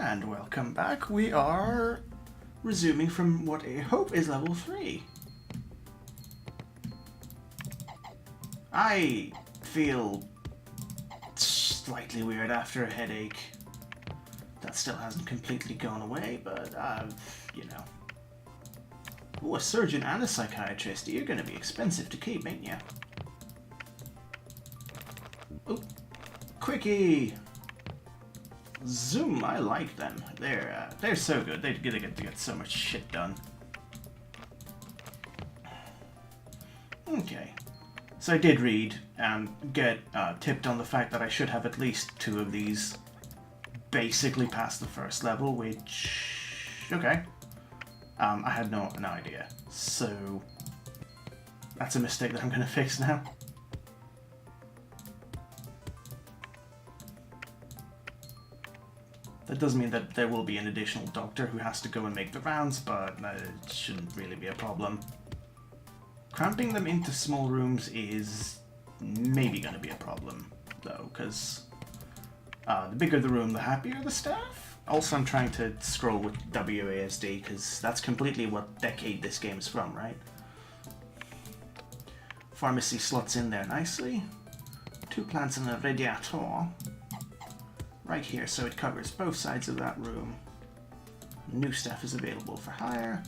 And welcome back. We are resuming from what I hope is level 3. I feel slightly weird after a headache. That still hasn't completely gone away, but you know. Ooh, a surgeon and a psychiatrist. You're gonna be expensive to keep, ain't ya? Ooh, quickie! Zoom, I like them. They're so good. They're gonna get so much shit done. Okay, so I did read and get tipped on the fact that I should have at least 2 of these basically past the first level, which okay. I had no idea, so that's a mistake that I'm gonna fix now. That does mean that there will be an additional doctor who has to go and make the rounds, but it shouldn't really be a problem. Cramping them into small rooms is maybe going to be a problem, though, because the bigger the room, the happier the staff. Also, I'm trying to scroll with WASD, because that's completely what decade this game is from, right? Pharmacy slots in there nicely. 2 plants and a radiator. Right here, so it covers both sides of that room. New staff is available for hire.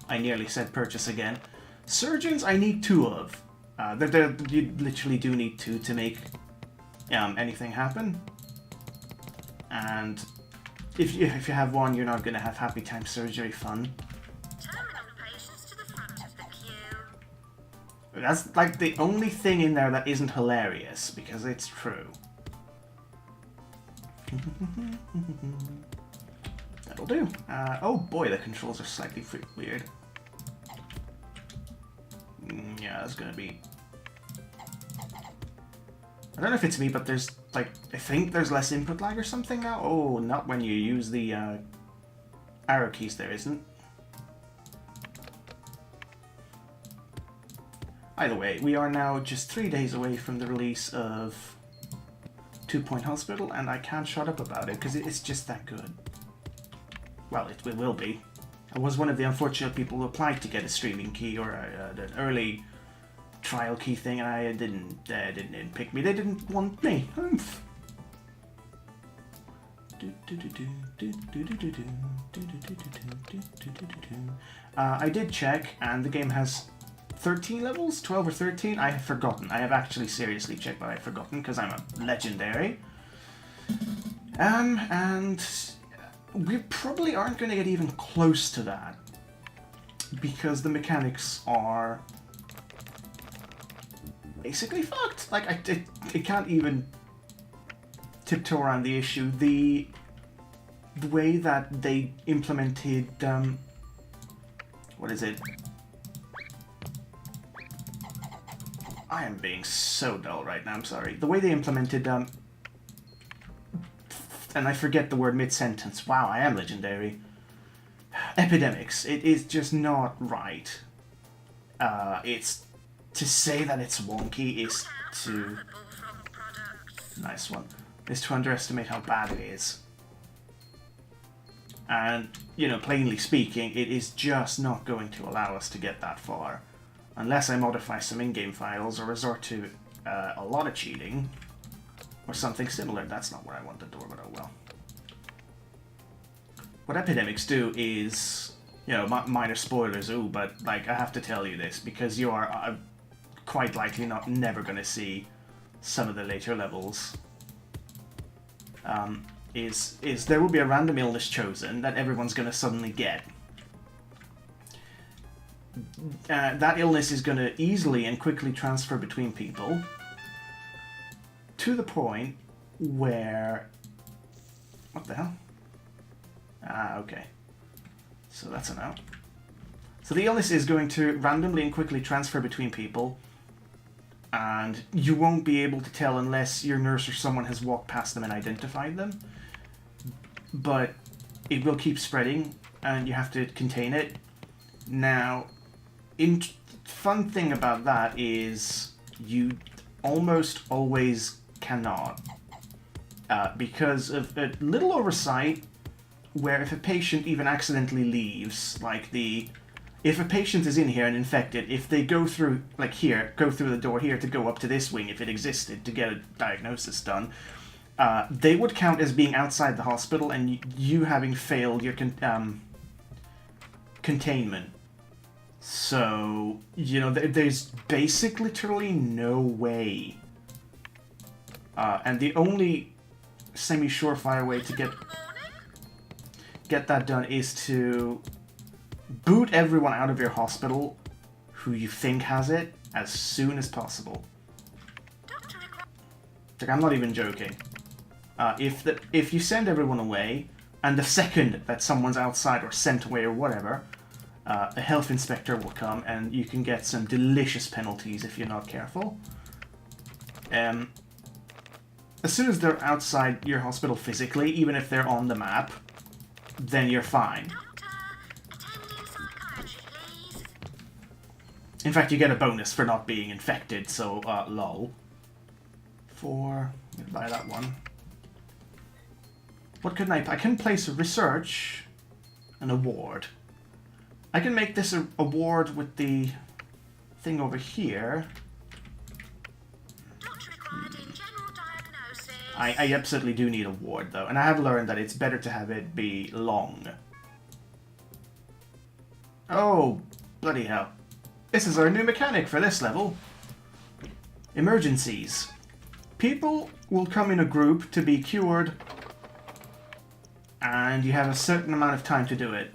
I nearly said purchase again. Surgeons, I need 2 of. You literally do need 2 to make anything happen. And if you have 1, you're not going to have happy time surgery fun. Terminal patients to the front of the queue. That's like the only thing in there that isn't hilarious, because it's true. That'll do. Oh boy, the controls are slightly weird. Yeah, that's gonna be... I don't know if it's me, but there's, like, I think there's less input lag or something now. Oh, not when you use the arrow keys, there isn't. Either way, we are now just 3 days away from the release of 2 Point Hospital, and I can't shut up about it because it's just that good. Well, it will be. I was one of the unfortunate people who applied to get a streaming key or an early trial key thing, and I didn't pick me. They didn't want me. Oomph. I did check, and the game has 13 levels? 12 or 13? I have forgotten. I have actually seriously checked, but I've forgotten because I'm a legendary. And we probably aren't going to get even close to that because the mechanics are basically fucked. Like, I can't even tiptoe around the issue. The way that they implemented, what is it? I am being so dull right now, I'm sorry. The way they implemented, and I forget the word mid-sentence. Wow, I am legendary. Epidemics. It is just not right. It's... To say that it's wonky is to... Nice one. Is to underestimate how bad it is. And, you know, plainly speaking, it is just not going to allow us to get that far. Unless I modify some in-game files or resort to a lot of cheating or something similar. That's not what I want to do, but oh well. What epidemics do is, you know, minor spoilers, ooh, but like I have to tell you this because you are quite likely never going to see some of the later levels. Is there will be a random illness chosen that everyone's going to suddenly get. That illness is going to easily and quickly transfer between people to the point where... What the hell? Ah, okay. So that's a no. So the illness is going to randomly and quickly transfer between people, and you won't be able to tell unless your nurse or someone has walked past them and identified them. But it will keep spreading, and you have to contain it. Now... fun thing about that is you almost always cannot because of a little oversight where if a patient even accidentally leaves, like if a patient is in here and infected, if they go through, like here, go through the door here to go up to this wing, if it existed, to get a diagnosis done, they would count as being outside the hospital and you having failed your containment. So, you know, there's basic literally no way. And the only semi-surefire way to get that done is to boot everyone out of your hospital who you think has it as soon as possible. Like, I'm not even joking. If you send everyone away, and the second that someone's outside or sent away or whatever, a health inspector will come and you can get some delicious penalties if you're not careful. As soon as they're outside your hospital physically, even if they're on the map, then you're fine. In fact, you get a bonus for not being infected, so, lol. Buy that one. What can I can place a research, an award. I can make this a award with the thing over here. I absolutely do need a ward, though, and I have learned that it's better to have it be long. Oh, bloody hell. This is our new mechanic for this level. Emergencies. People will come in a group to be cured, and you have a certain amount of time to do it.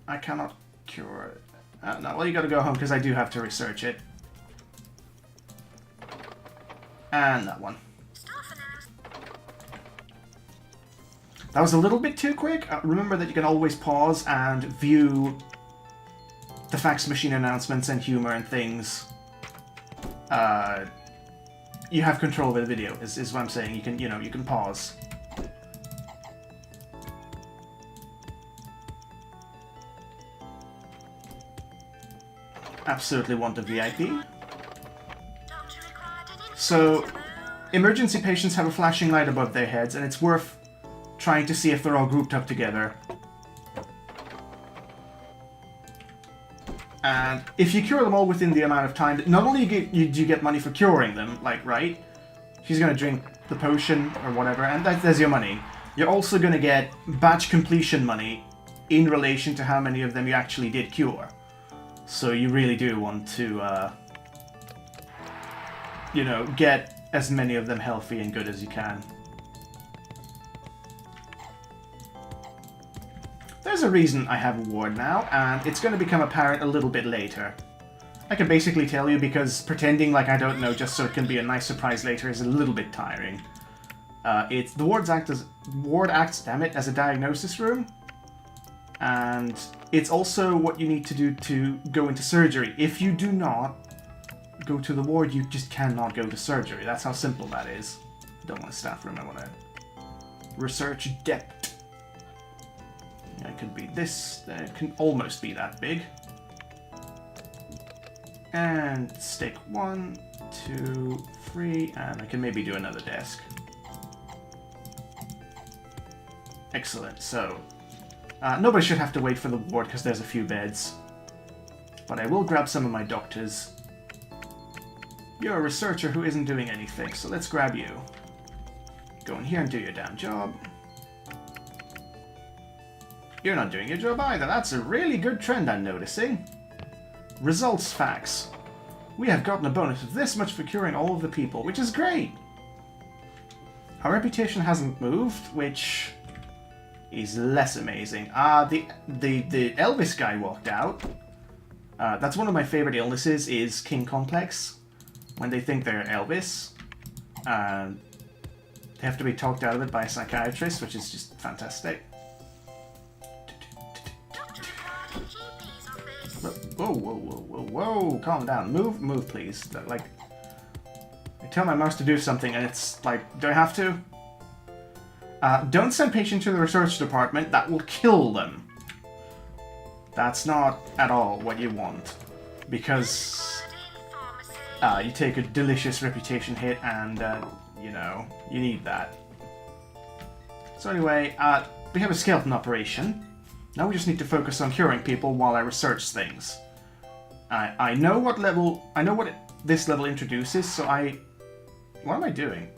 I cannot cure it. No, well, you gotta go home, because I do have to research it. And that one. That was a little bit too quick. Remember that you can always pause and view the fax machine announcements and humor and things. You have control over the video, is what I'm saying. You can, you know, you can pause. Absolutely want a VIP. So, emergency patients have a flashing light above their heads, and it's worth trying to see if they're all grouped up together. And if you cure them all within the amount of time, not only do you get money for curing them, like, right? She's gonna drink the potion or whatever, and there's your money. You're also gonna get batch completion money in relation to how many of them you actually did cure. So you really do want to, you know, get as many of them healthy and good as you can. There's a reason I have a ward now, and it's going to become apparent a little bit later. I can basically tell you because pretending like I don't know just so it can be a nice surprise later is a little bit tiring. The ward acts, damn it, as a diagnosis room, and it's also what you need to do to go into surgery. If you do not go to the ward, you just cannot go to surgery. That's how simple that is. I don't want a staff room, I want a research depth. It could be this, it can almost be that big. And stick 1, 2, 3, and I can maybe do another desk. Excellent, so nobody should have to wait for the ward because there's a few beds. But I will grab some of my doctors. You're a researcher who isn't doing anything, so let's grab you. Go in here and do your damn job. You're not doing your job either. That's a really good trend I'm noticing. Results fax. We have gotten a bonus of this much for curing all of the people, which is great. Our reputation hasn't moved, which is less amazing. The Elvis guy walked out. That's one of my favorite illnesses, is King Complex. When they think they're Elvis. They have to be talked out of it by a psychiatrist, which is just fantastic. Whoa, whoa, whoa, whoa, whoa, calm down. Move, please. Like, I tell my mouse to do something and it's like, do I have to? Don't send patients to the research department. That will kill them. That's not at all what you want. Because you take a delicious reputation hit and, you know, you need that. So anyway, we have a skeleton operation. Now we just need to focus on curing people while I research things. I know what level... I know what this level introduces, so I... What am I doing?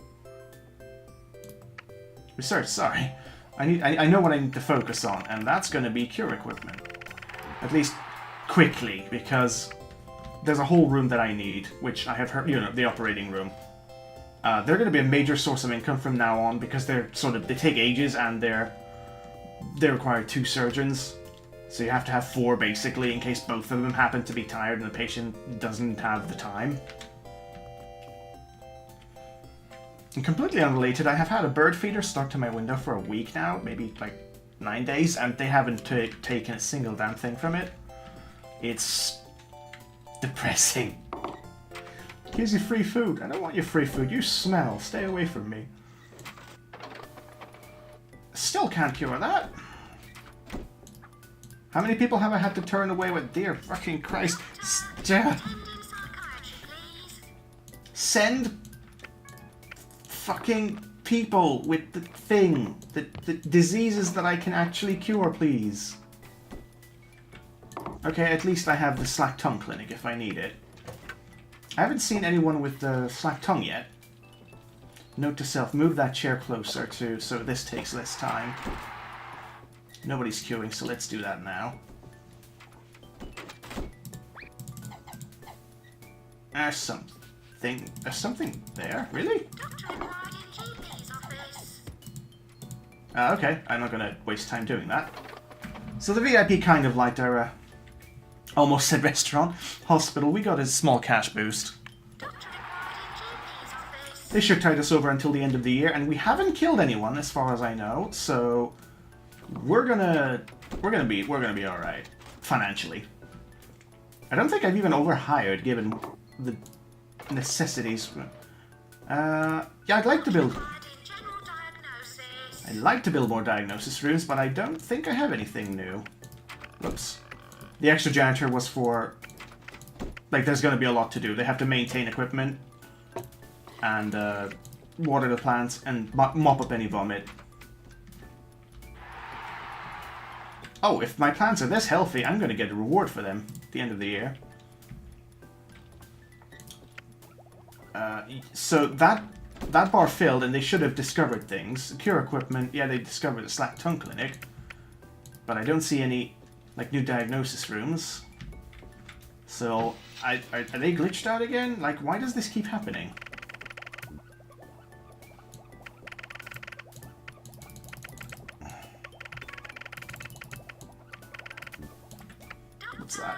Research, sorry. I know what I need to focus on, and that's going to be cure equipment. At least quickly, because there's a whole room that I need, which I have heard, you know, the operating room. They're going to be a major source of income from now on, because they're sort of... They take ages, and they require 2 surgeons. So you have to have 4, basically, in case both of them happen to be tired and the patient doesn't have the time. And completely unrelated, I have had a bird feeder stuck to my window for a week now, maybe like 9 days, and they haven't taken a single damn thing from it. It's depressing. Here's your free food. I don't want your free food. You smell. Stay away from me. Still can't cure that. How many people have I had to turn away with? Dear fucking Christ. Send fucking people with the thing. The diseases that I can actually cure, please. Okay, at least I have the slack tongue clinic if I need it. I haven't seen anyone with the slack tongue yet. Note to self, move that chair closer to so this takes less time. Nobody's queuing, so let's do that now. There's something there? Really? Okay, I'm not gonna waste time doing that. So the VIP kind of liked our, almost said restaurant, hospital. We got a small cash boost. They should tide us over until the end of the year, and we haven't killed anyone as far as I know, so we're gonna be all right financially. I don't think I've even overhired given the necessities. Yeah, I'd like to build more diagnosis rooms, but I don't think I have anything new. Whoops. The extra janitor was for, like, there's going to be a lot to do. They have to maintain equipment and water the plants and mop up any vomit. Oh, if my plants are this healthy, I'm going to get a reward for them at the end of the year. So that bar filled, and they should have discovered things. Cure equipment, yeah, they discovered the slack tongue clinic. But I don't see any, like, new diagnosis rooms. So, are they glitched out again? Like, why does this keep happening? What's that?